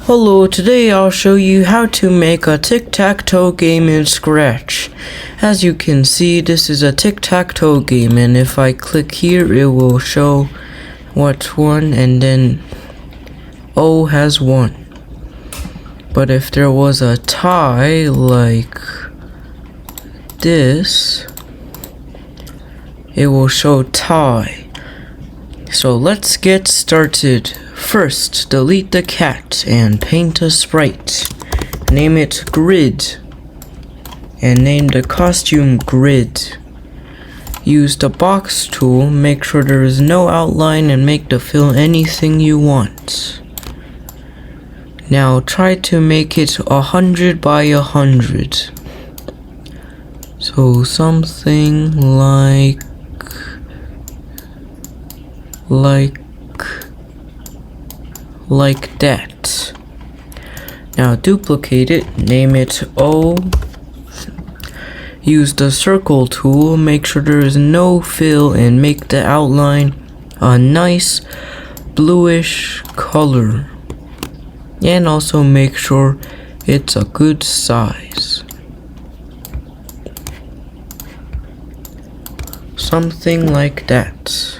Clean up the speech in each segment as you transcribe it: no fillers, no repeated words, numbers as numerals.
Hello, today I'll show you how to make a Tic Tac Toe game in Scratch. As you can see, this is a Tic Tac Toe game, and if I click here it will show what's won, and then O has won. But if there was a tie like this, it will show tie. So let's get started. First, delete the cat and paint a sprite. Name it Grid and name the costume Grid. Use the box tool, make sure there is no outline and make the fill anything you want. Now try to make it 100 by 100. So something like that. Now duplicate it, name it O. Use the circle tool, make sure there is no fill and make the outline a nice bluish color. And also make sure it's a good size. Something like that.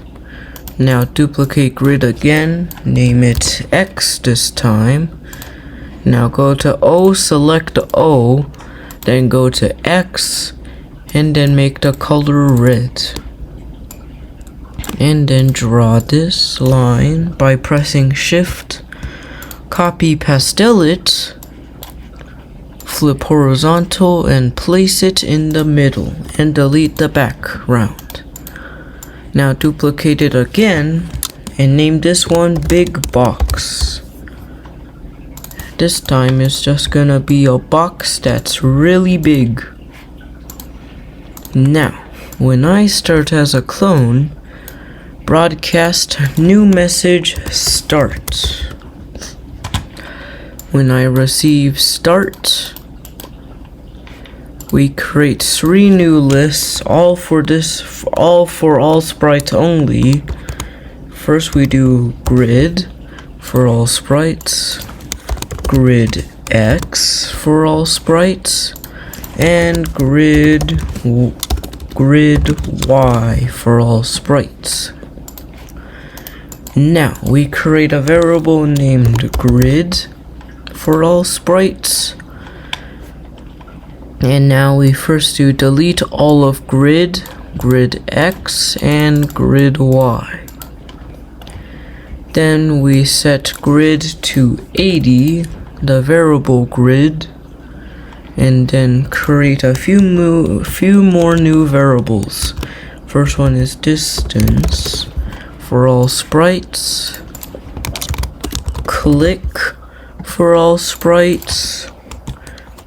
Now duplicate grid again, name it X this time. Now go to O, select O, then go to X, and then make the color red. And then draw this line by pressing Shift, copy pastel it, flip horizontal and place it in the middle, and delete the background. Now duplicate it again and name this one Big Box. This time it's just gonna be a box that's really big. Now, when I start as a clone, broadcast new message start. When I receive start, we create 3 new lists, all for all sprites only. First we do grid for all sprites, grid X for all sprites, and grid Y for all sprites. Now we create a variable named grid for all sprites. And now we first do delete all of grid X, and grid Y. Then we set grid to 80, the variable grid, and then create a few more new variables. First one is distance for all sprites, click for all sprites,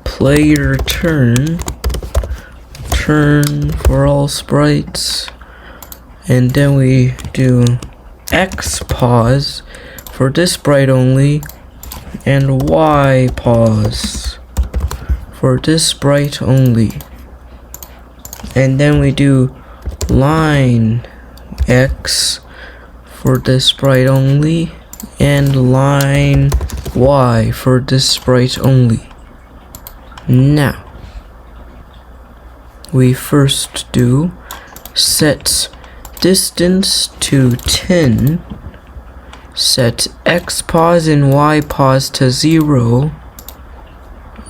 player turn for all sprites, and then we do X pause for this sprite only, and Y pause for this sprite only. And then we do line X for this sprite only, and line Y for this sprite only. Now, we first do set distance to 10, set X pause and Y pause to 0,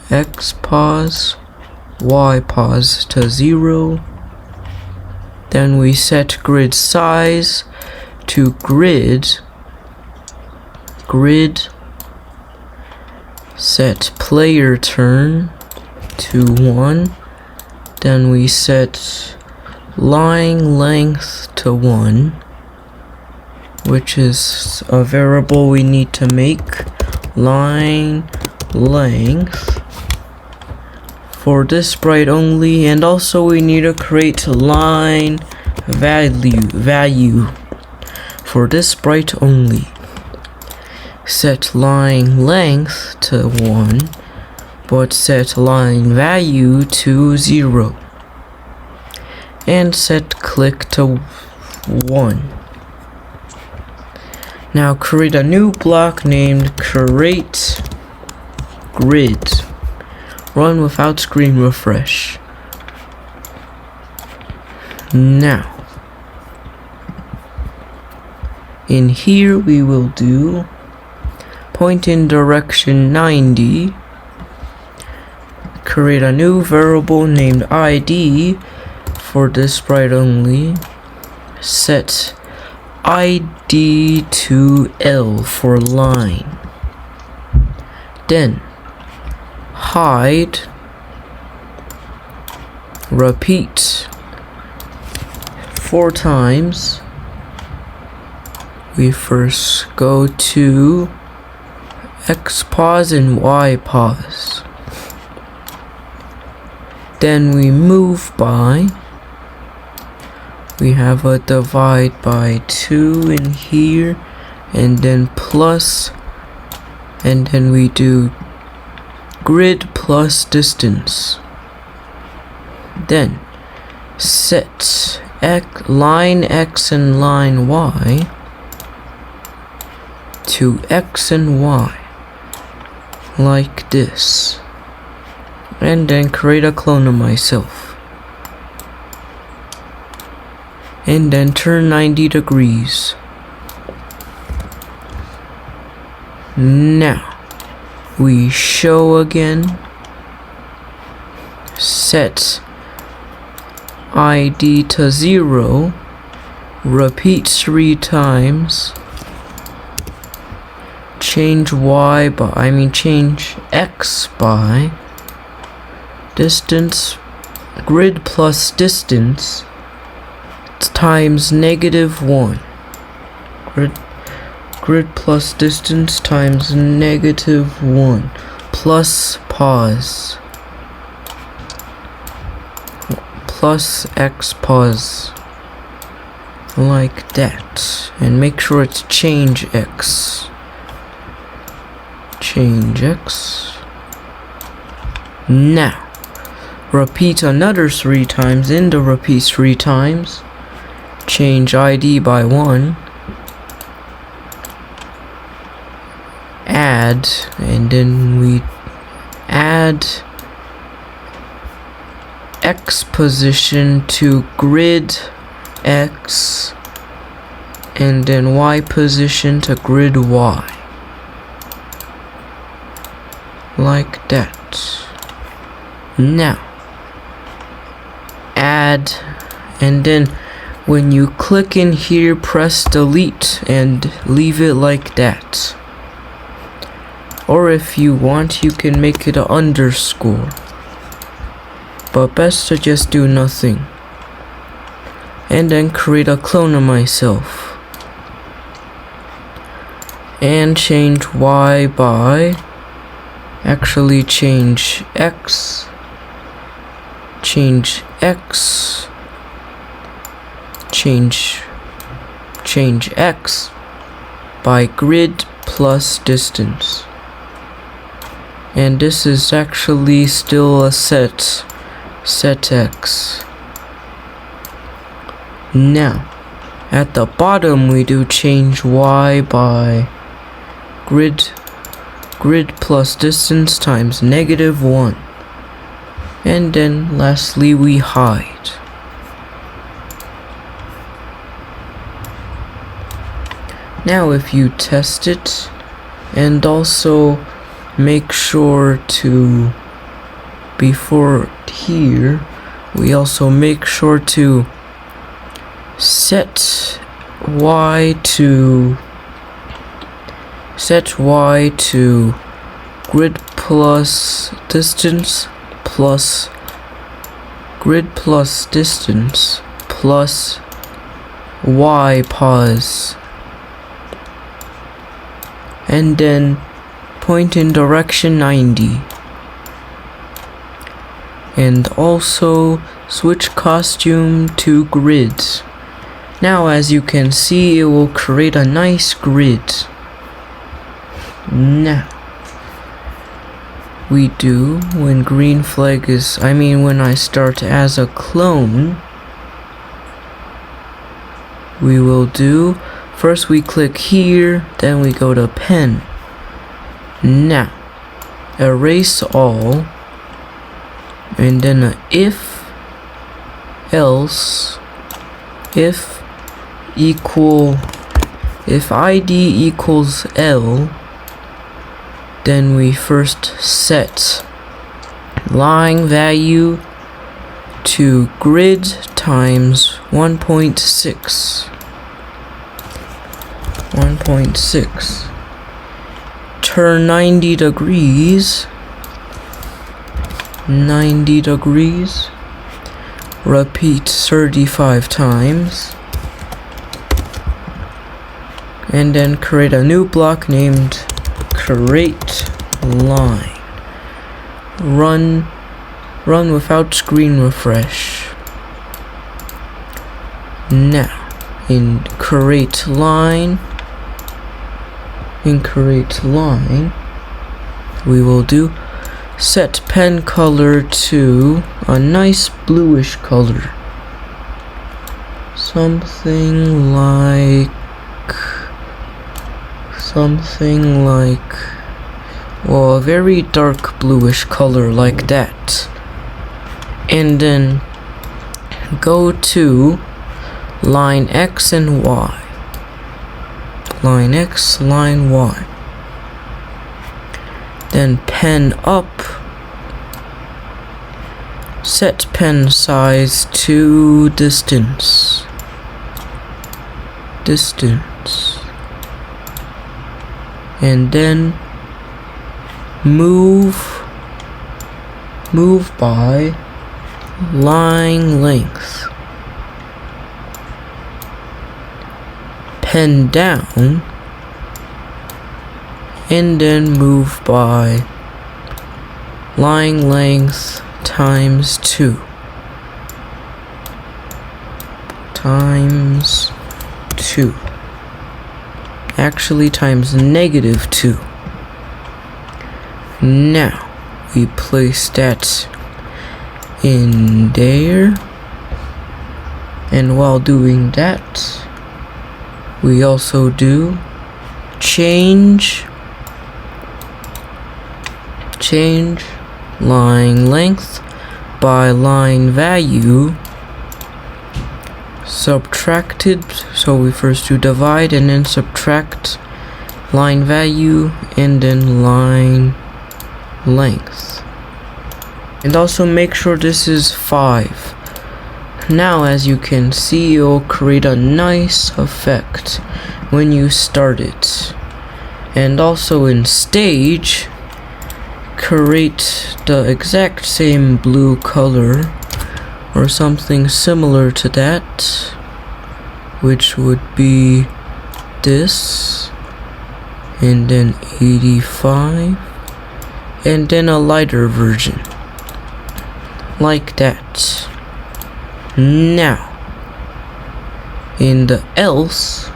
X pause, Y pause to 0. Then we set grid size to grid, set player turn to 1, then we set line length to 1, which is a variable we need to make, line length for this sprite only, and also we need to create line value for this sprite only. Set line length to 1, but set line value to 0, and set click to 1. Now create a new block named create grid. Run without screen refresh. Now, in here we will do point in direction 90. Create a new variable named ID for this sprite only. Set ID to L for line. Then hide. Repeat 4 times. We first go to X pause and Y pause. Then we move by. We have a divide by 2 in here, and then plus, and then we do grid plus distance. Then set line X and line Y to X and Y like this, and then create a clone of myself, and then turn 90 degrees. Now we show again, set ID to 0, repeat 3 times, change change X by distance, grid plus distance times -1. Grid plus distance times -1 plus pause plus X pause like that, and make sure it's change X. Change X. Now repeat another 3 times. In the repeat 3 times, change ID by 1, add, and then we add X position to grid X, and then Y position to grid Y like that. Now add, and then when you click in here, press delete and leave it like that. Or if you want, you can make it an underscore, but best to just do nothing. And then create a clone of myself and change Y by, actually change X, change X, change X by grid plus distance. And this is actually still a set X. Now at the bottom we do change Y by grid plus distance times -1, and then lastly we hide. Now if you test it, and also make sure to, before here, we also make sure to set Y to grid plus distance plus grid plus distance plus Y pause, and then point in direction 90, and also switch costume to grids. Now as you can see, it will create a nice grid. Now we do, when green flag is, when I start as a clone, we will do, first we click here, then we go to pen. Now erase all, and then a if else, if id equals L, then we first set line value to grid times 1.6. Turn 90 degrees. Repeat 35 times. And then create a new block named create line. Run without screen refresh. Now, in create line, we will do set pen color to a nice bluish color. Something like, well, a very dark bluish color like that. And then go to line X and Y. Line X, line Y. Then pen up. Set pen size to distance. And then move by line length. Pen down, and then move by line length times 2. Actually times -2. Now we place that in there, and while doing that, we also do change line length by line value subtracted. So we first do divide and then subtract line value and then line length. And also make sure this is 5. Now, as you can see, you'll create a nice effect when you start it. And also in stage, create the exact same blue color or something similar to that, which would be this, and then 85, and then a lighter version like that. Now, in the else,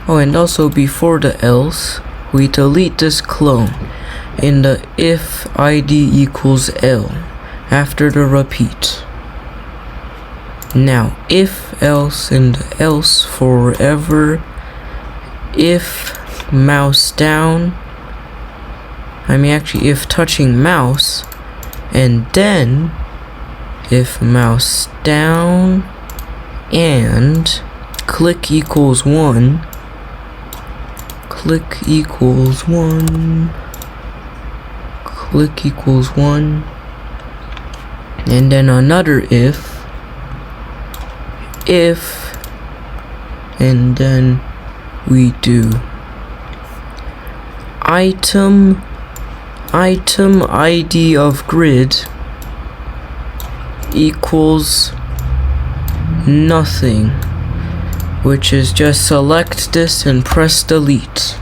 and also before the else, we delete this clone in the if id equals L after the repeat. Now, if else and else forever, if mouse down, if touching mouse, and then if mouse down and click equals 1, and then another if, and then we do item ID of grid equals nothing, which is just select this and press delete.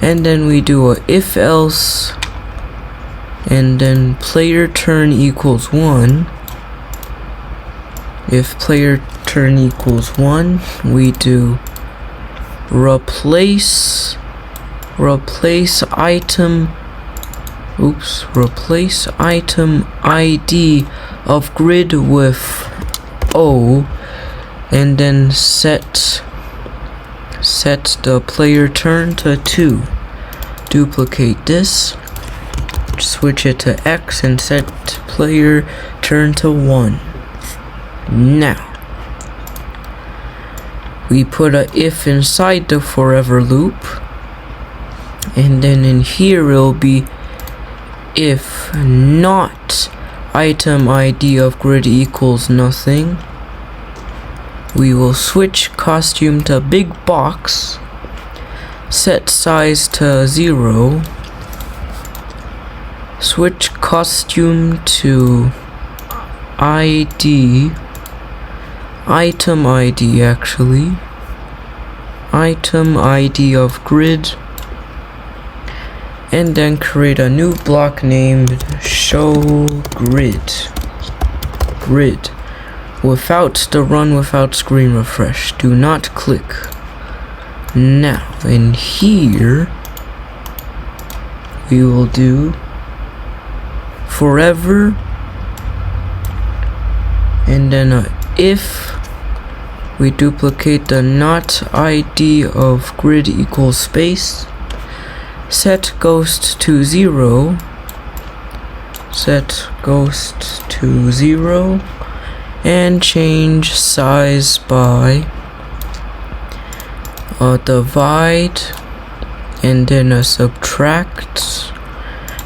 And then we do a if else, and then player turn equals 1. If player turn equals 1, we do replace item ID of grid with O, and then set the player turn to 2. duplicate this, switch it to X, and set player turn to 1. Now we put a if inside the forever loop, and then in here it'll be if not item ID of grid equals nothing. We will switch costume to big box, set size to 0, switch costume to ID, item ID actually, item ID of grid, and then create a new block named show grid. Without the run without screen refresh. Do not click. Now in here we will do forever, and then if we duplicate the not ID of grid equals space, set ghost to 0, set ghost to 0, and change size by a divide, and then a subtract,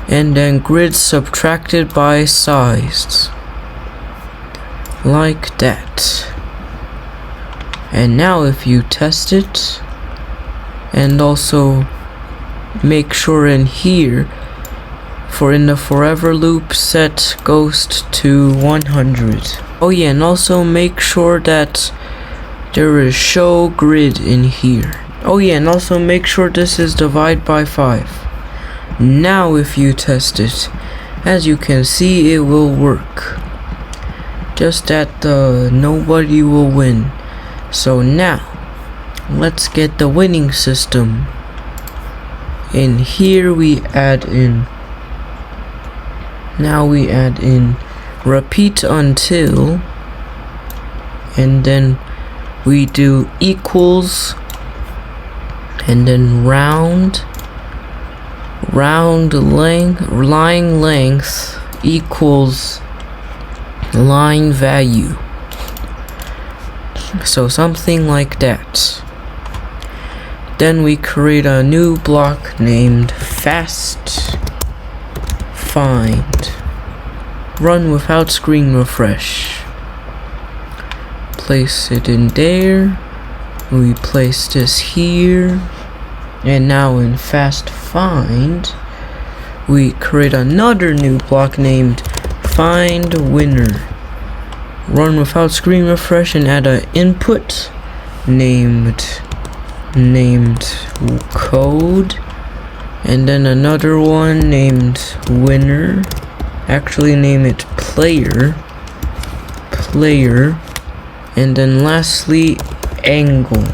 and then grid subtracted by size, like that. And now if you test it, and also make sure in here for in the forever loop set ghost to 100. Oh yeah, and also make sure that there is show grid in here. Oh yeah, and also make sure this is divide by 5. Now if you test it, as you can see, it will work, just that nobody will win. So now let's get the winning system. In here we add in, now we add in repeat until, and then we do equals, and then round line length equals line value. So something like that. Then we create a new block named fast find. Run without screen refresh. Place it in there. We place this here. And now in fast find, we create another new block named find winner. Run without screen refresh and add an input named code, and then another one named winner. Actually name it player, and then lastly angle.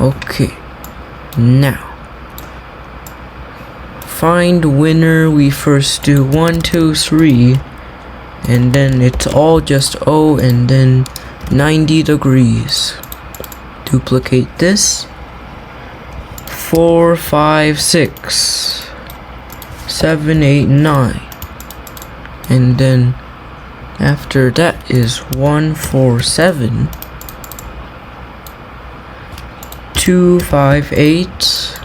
Okay, now find winner, we first do 1 2 3, and then it's all just O, and then 90 degrees. Duplicate this. 4 5 6 7 8 9, and then after that is 1 4 7 2 5 8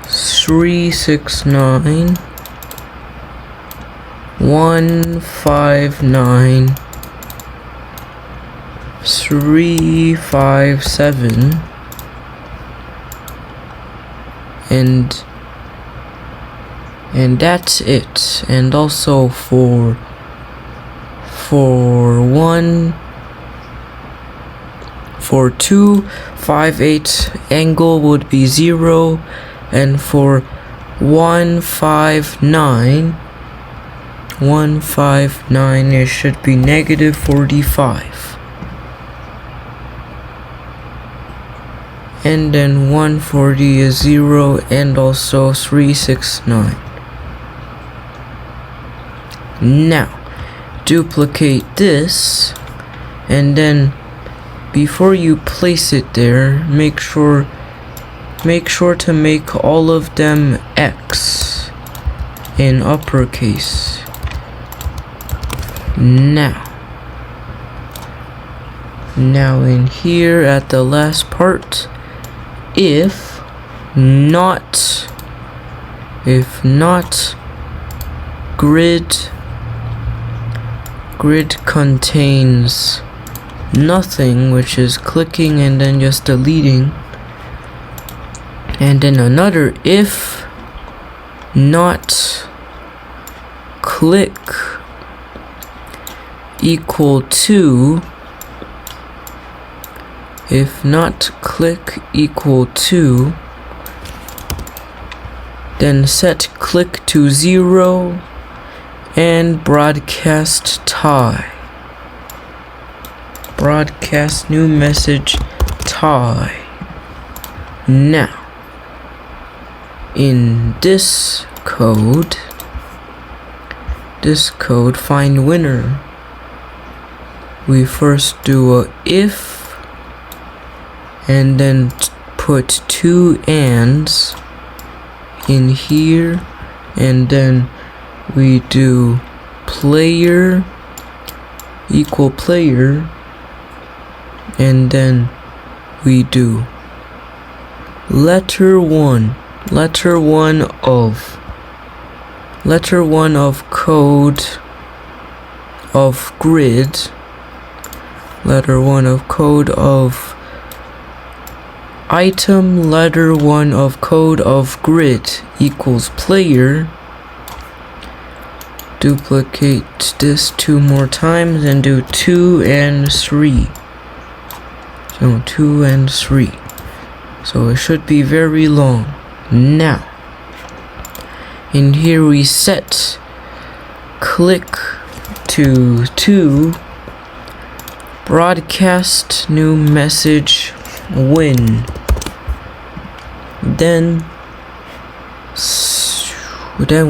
3 6 9 1 5 9 3 5 7, and that's it. And also for 2 5 8 angle would be 0, and for 1 5 9 it should be negative 45. And then 140 is 0, and also 369. Now duplicate this, and then before you place it there, make sure to make all of them X in uppercase. Now in here at the last part, if not grid contains nothing, which is clicking and then just deleting, and then another if not click equal to, then set click to 0 and broadcast tie. Broadcast new message tie. Now, in this code find winner. We first do a if and then put 2 ands in here, and then we do player equal player, and then we do letter 1 of code of grid, letter 1 of code of item, letter 1 of code of grid equals player. Duplicate this 2 more times and do 2 and 3. So 2 and 3. So it should be very long. Now, in here we set click to 2, broadcast new message win. Then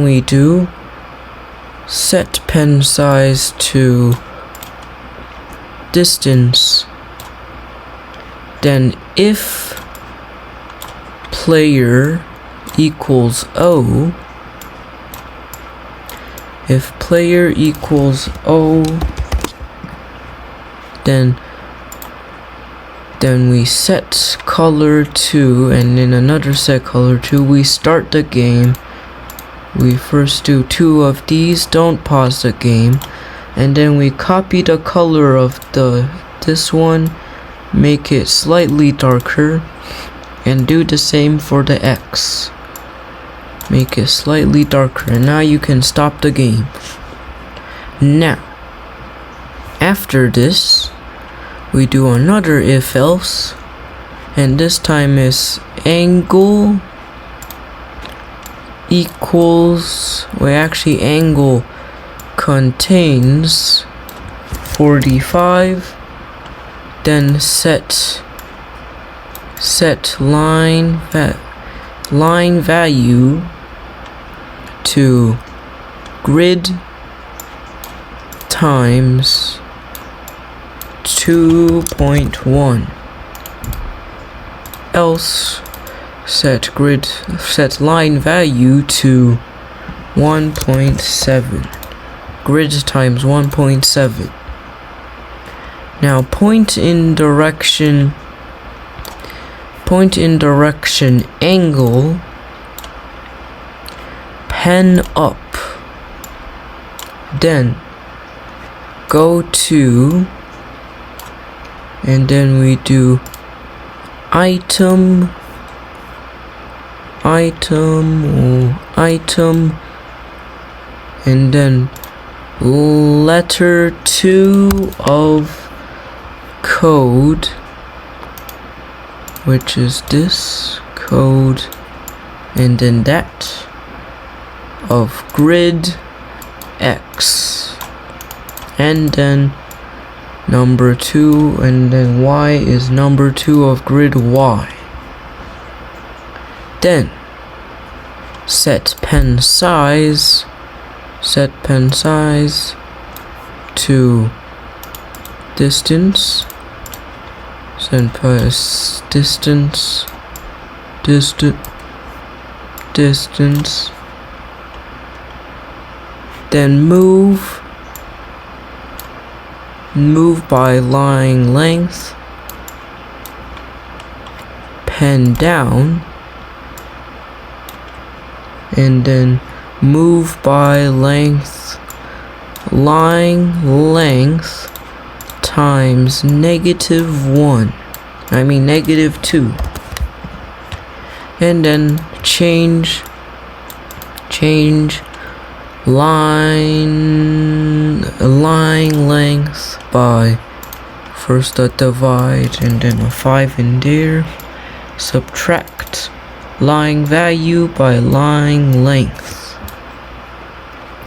we do set pen size to distance. Then if player equals O, then we set color to, and in another set color to, we start the game. We first do 2 of these, don't pause the game, and then we copy the color of this one, make it slightly darker, and do the same for the X. Make it slightly darker, and now you can stop the game. Now, after this, we do another if else, and this time is angle equals, angle contains 45, then set line value to grid times 2.1, else set line value to 1.7, grid times 1.7. Now point in direction angle, pen up, then go to, and then we do item, and then letter 2 of code, which is this code, and then that of grid X, and then number 2, and then Y is number 2 of grid Y. Then set pen size to distance, then press distance, distance, then move by line length, pen down, and then move by line length times -1. I mean -2. And then change line length by first a divide and then a 5 in there. Subtract line value by line length.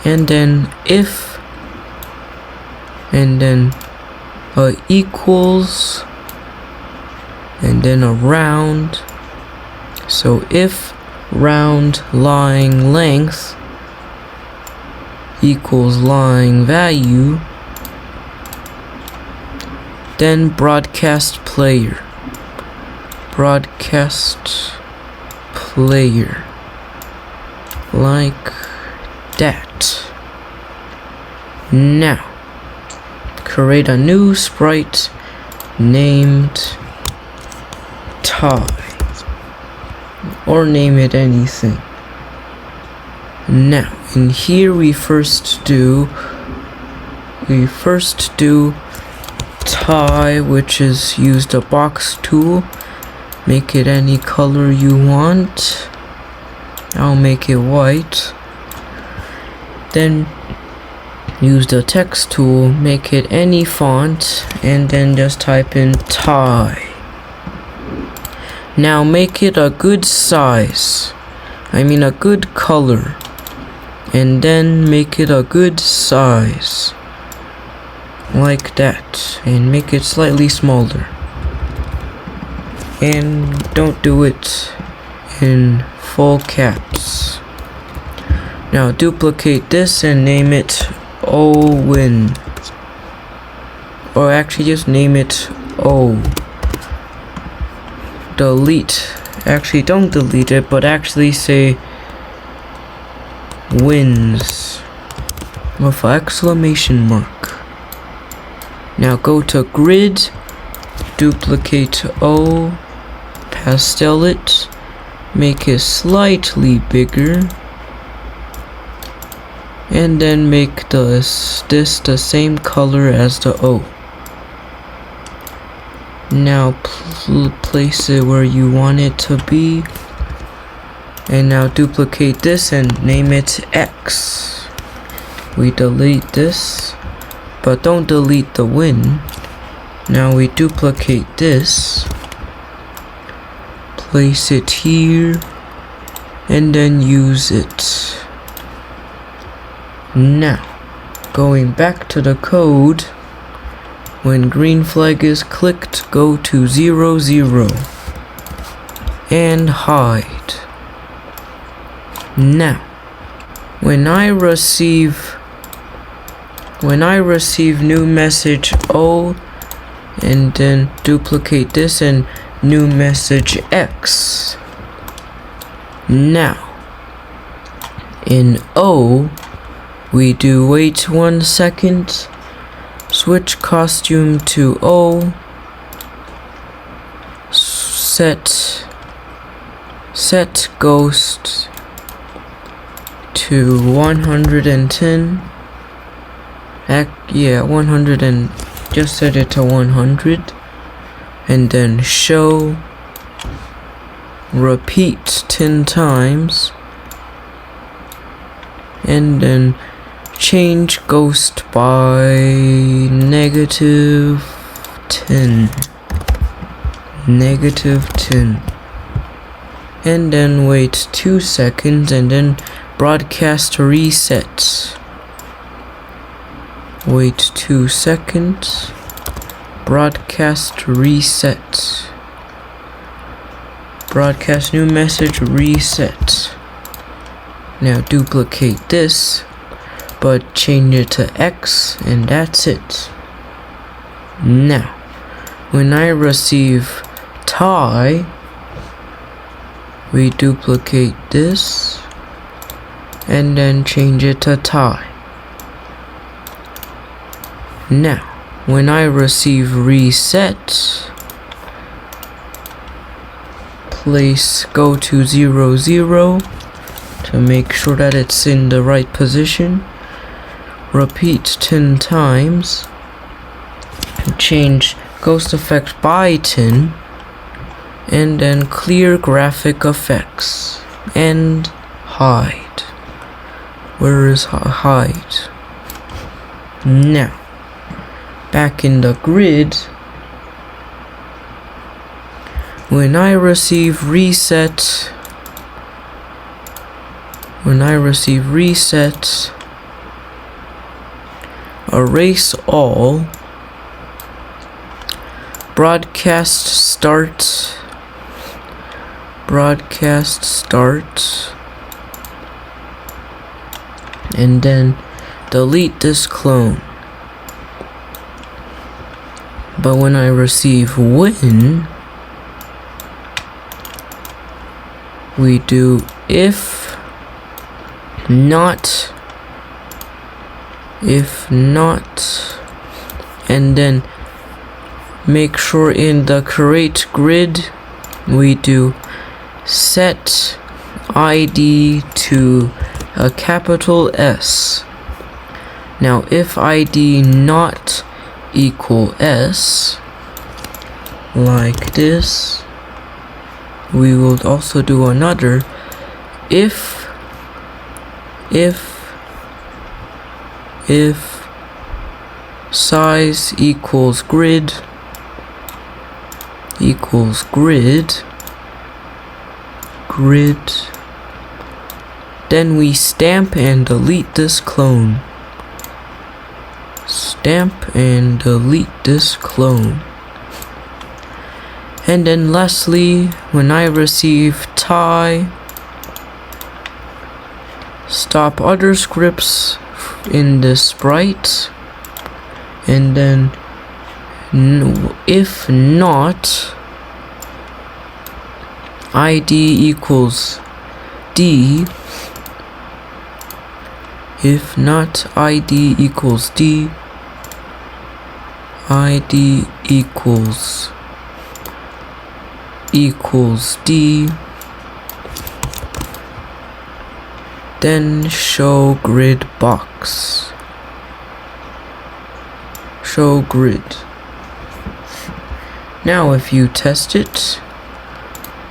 And then if, and then a equals, and then a round. So if round line length equals line value, then broadcast player like that. Now create a new sprite named Tie, or name it anything. Now in here we first do tie, which is use the box tool, make it any color you want. I'll make it white. Then use the text tool, make it any font, and then just type in tie. Now make it a good size, I mean a good color, and then make it a good size like that, and make it slightly smaller, and don't do it in full caps. Now duplicate this and name it Owen, or actually just name it O. Delete, actually don't delete it, but actually say wins with an exclamation mark. Now go to grid, duplicate O, pastel it, make it slightly bigger, and then make this the same color as the O. Now place it where you want it to be, and now duplicate this and name it X. We delete this, but don't delete the win. Now we duplicate this, place it here, and then use it. Now going back to the code, when green flag is clicked, go to 0, 0 and hide. Now when I receive new message O, and then duplicate this and new message X. Now in O we do wait 1 second, switch costume to O, set ghost to 110. 100, and just set it to 100, and then show, repeat 10 times, and then change ghost by -10, and then wait 2 seconds, and then broadcast reset. Wait 2 seconds, broadcast reset, broadcast new message reset. Now duplicate this, but change it to X, and that's it. Now when I receive tie, we duplicate this and then change it to tie. Now, when I receive reset, go to 0, 0 to make sure that it's in the right position. Repeat 10 times. Change ghost effect by 10. And then clear graphic effects. And hide. Where is hide? Now, back in the grid, when I receive reset, erase all, broadcast start, and then delete this clone. But when I receive win, we do if not, and then make sure in the create grid we do set ID to a capital S. Now if ID not equal S, like this, we will also do another if size equals grid then we stamp and delete this clone. And then lastly, when I receive tie, stop other scripts in the sprite, and then if not ID equals D, ID equals D, then show grid box. Show grid. Now if you test it,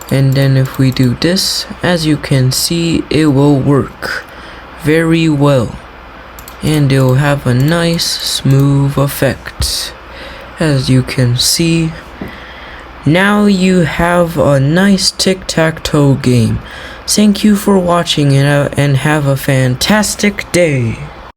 and then if we do this, as you can see, it will work very well. And it will have a nice smooth effect. As you can see, now you have a nice tic-tac-toe game. Thank you for watching and have a fantastic day.